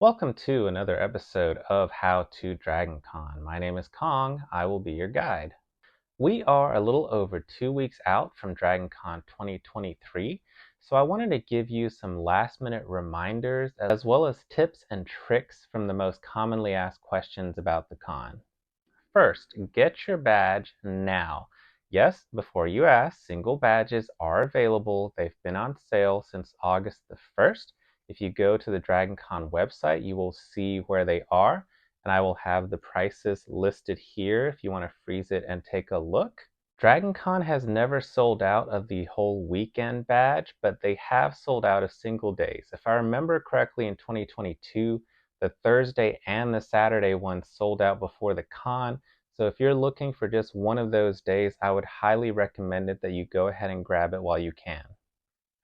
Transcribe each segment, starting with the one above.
Welcome to another episode of How to DragonCon. My name is Kong. I will be your guide. We are a little over 2 weeks out from DragonCon 2023, so I wanted to give you some last-minute reminders as well as tips and tricks from the most commonly asked questions about the con. First, get your badge now. Yes, before you ask, single badges are available. They've been on sale since August the 1st. If you go to the DragonCon website, you will see where they are, and I will have the prices listed here if you want to freeze it and take a look. DragonCon has never sold out of the whole weekend badge, but they have sold out of single days. If I remember correctly, in 2022, the Thursday and the Saturday ones sold out before the con. So if you're looking for just one of those days, I would highly recommend it that you go ahead and grab it while you can.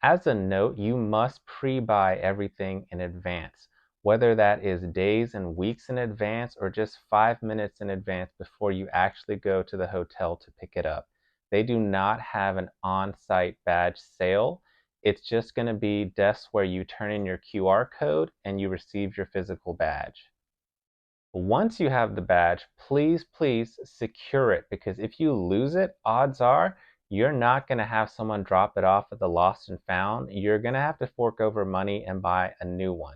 As a note, you must pre-buy everything in advance, whether that is days and weeks in advance or just 5 minutes in advance before you actually go to the hotel to pick it up. They do not have an on-site badge sale. It's just going to be desks where you turn in your QR code and you receive your physical badge. Once you have the badge, please secure it, because if you lose it, odds are you're not going to have someone drop it off at the lost and found. You're going to have to fork over money and buy a new one.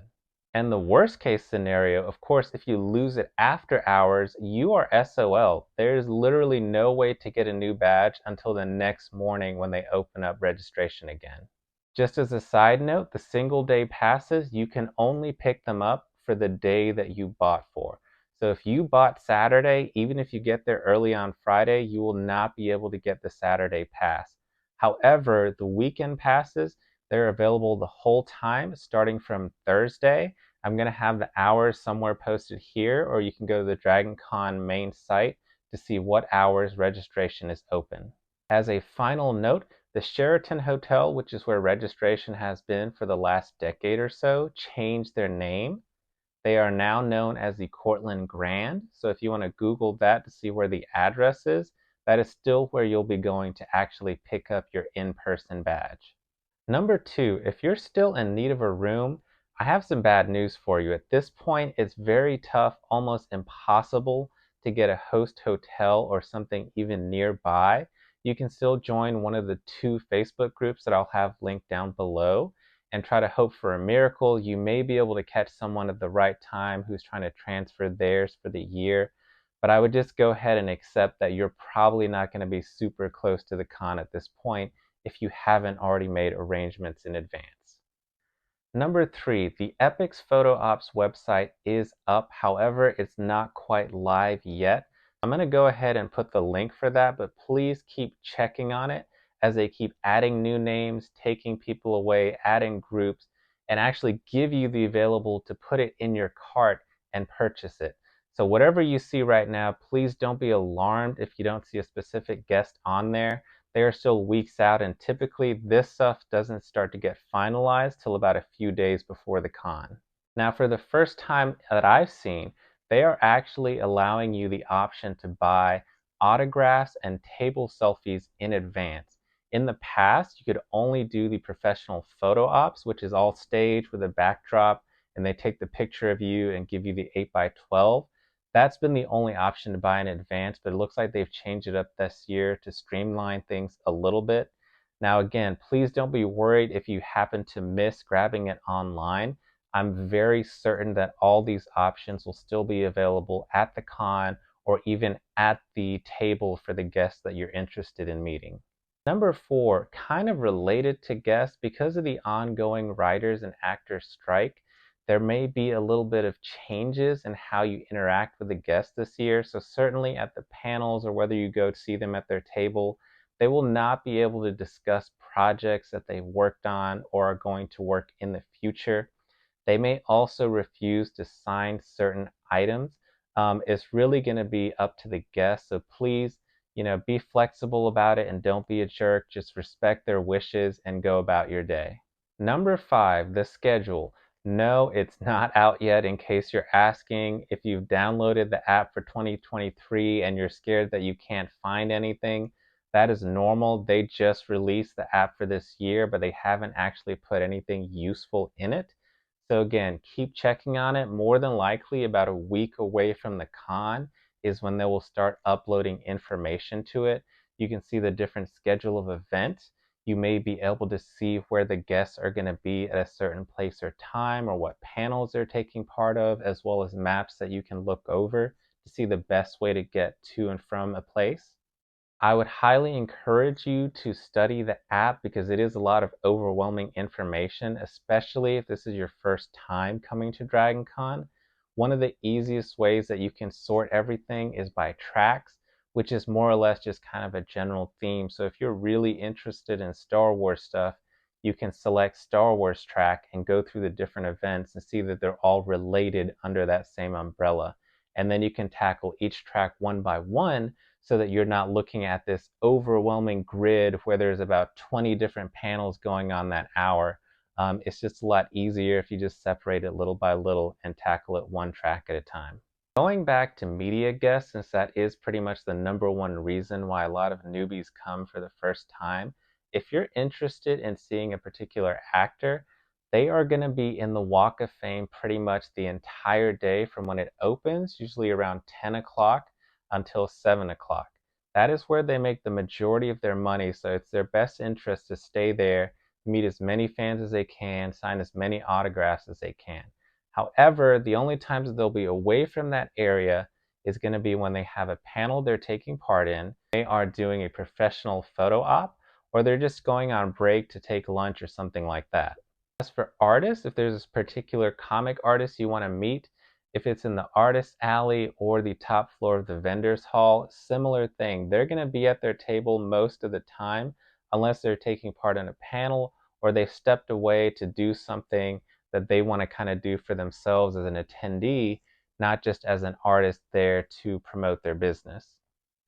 And the worst case scenario, of course, if you lose it after hours, you are SOL. There's literally no way to get a new badge until the next morning when they open up registration again. Just as a side note, the single day passes, you can only pick them up for the day that you bought for. So if you bought Saturday, even if you get there early on Friday, you will not be able to get the Saturday pass. However, the weekend passes, they're available the whole time, starting from Thursday. I'm going to have the hours somewhere posted here, or you can go to the DragonCon main site to see what hours registration is open. As a final note, the Sheraton Hotel, which is where registration has been for the last decade or so, changed their name. They are now known as the Cortland Grand. So if you want to Google that to see where the address is, that is still where you'll be going to actually pick up your in-person badge. Number 2, if you're still in need of a room, I have some bad news for you. At this point, it's very tough, almost impossible to get a host hotel or something even nearby. You can still join one of the 2 Facebook groups that I'll have linked down below and try to hope for a miracle. You may be able to catch someone at the right time who's trying to transfer theirs for the year, but I would just go ahead and accept that you're probably not going to be super close to the con at this point if you haven't already made arrangements in advance. Number 3, the Epic's Photo Ops website is up. However, it's not quite live yet. I'm going to go ahead and put the link for that, but please keep checking on it as they keep adding new names, taking people away, adding groups, and actually give you the available to put it in your cart and purchase it. So whatever you see right now, please don't be alarmed if you don't see a specific guest on there. They are still weeks out, and typically this stuff doesn't start to get finalized till about a few days before the con. Now, for the first time that I've seen, they are actually allowing you the option to buy autographs and table selfies in advance. In the past, you could only do the professional photo ops, which is all staged with a backdrop, and they take the picture of you and give you the 8x12. That's been the only option to buy in advance, but it looks like they've changed it up this year to streamline things a little bit. Now again, please don't be worried if you happen to miss grabbing it online. I'm very certain that all these options will still be available at the con or even at the table for the guests that you're interested in meeting. Number 4, kind of related to guests, because of the ongoing writers and actors strike, there may be a little bit of changes in how you interact with the guests this year. So certainly at the panels, or whether you go to see them at their table, they will not be able to discuss projects that they've worked on or are going to work in the future. They may also refuse to sign certain items. It's really going to be up to the guests. So please, be flexible about it and don't be a jerk. Just respect their wishes and go about your day. Number 5, the schedule. No, it's not out yet, in case you're asking. If you've downloaded the app for 2023 and you're scared that you can't find anything, that is normal. They just released the app for this year, but they haven't actually put anything useful in it. So again, keep checking on it. More than likely, about a week away from the con is when they will start uploading information to it. You can see the different schedule of events. You may be able to see where the guests are going to be at a certain place or time, or what panels they're taking part of, as well as maps that you can look over to see the best way to get to and from a place. I would highly encourage you to study the app because it is a lot of overwhelming information, especially if this is your first time coming to DragonCon. One of the easiest ways that you can sort everything is by tracks, which is more or less just kind of a general theme. So if you're really interested in Star Wars stuff, you can select Star Wars track and go through the different events and see that they're all related under that same umbrella. And then you can tackle each track one by one so that you're not looking at this overwhelming grid where there's about 20 different panels going on that hour. It's just a lot easier if you just separate it little by little and tackle it one track at a time. Going back to media guests, since that is pretty much the #1 reason why a lot of newbies come for the first time, if you're interested in seeing a particular actor, they are going to be in the Walk of Fame pretty much the entire day from when it opens, usually around 10 o'clock until 7 o'clock. That is where they make the majority of their money, so it's their best interest to stay there, meet as many fans as they can, sign as many autographs as they can. However, the only times that they'll be away from that area is going to be when they have a panel they're taking part in, they are doing a professional photo op, or they're just going on break to take lunch or something like that. As for artists, if there's a particular comic artist you want to meet, if it's in the artist alley or the top floor of the vendors hall, similar thing. They're going to be at their table most of the time unless they're taking part in a panel or they've stepped away to do something that they want to kind of do for themselves as an attendee, not just as an artist there to promote their business.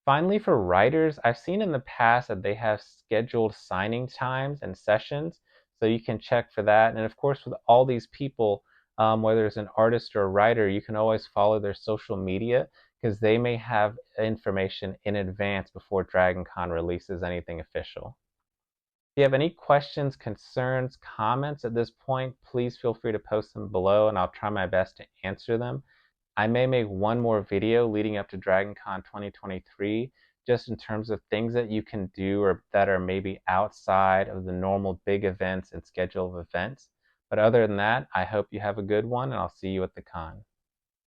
Finally, for writers, I've seen in the past that they have scheduled signing times and sessions, so you can check for that. And of course, with all these people, whether it's an artist or a writer, you can always follow their social media because they may have information in advance before DragonCon releases anything official. If you have any questions, concerns, comments at this point, please feel free to post them below and I'll try my best to answer them. I may make one more video leading up to DragonCon 2023 just in terms of things that you can do or that are maybe outside of the normal big events and schedule of events. But other than that, I hope you have a good one and I'll see you at the con.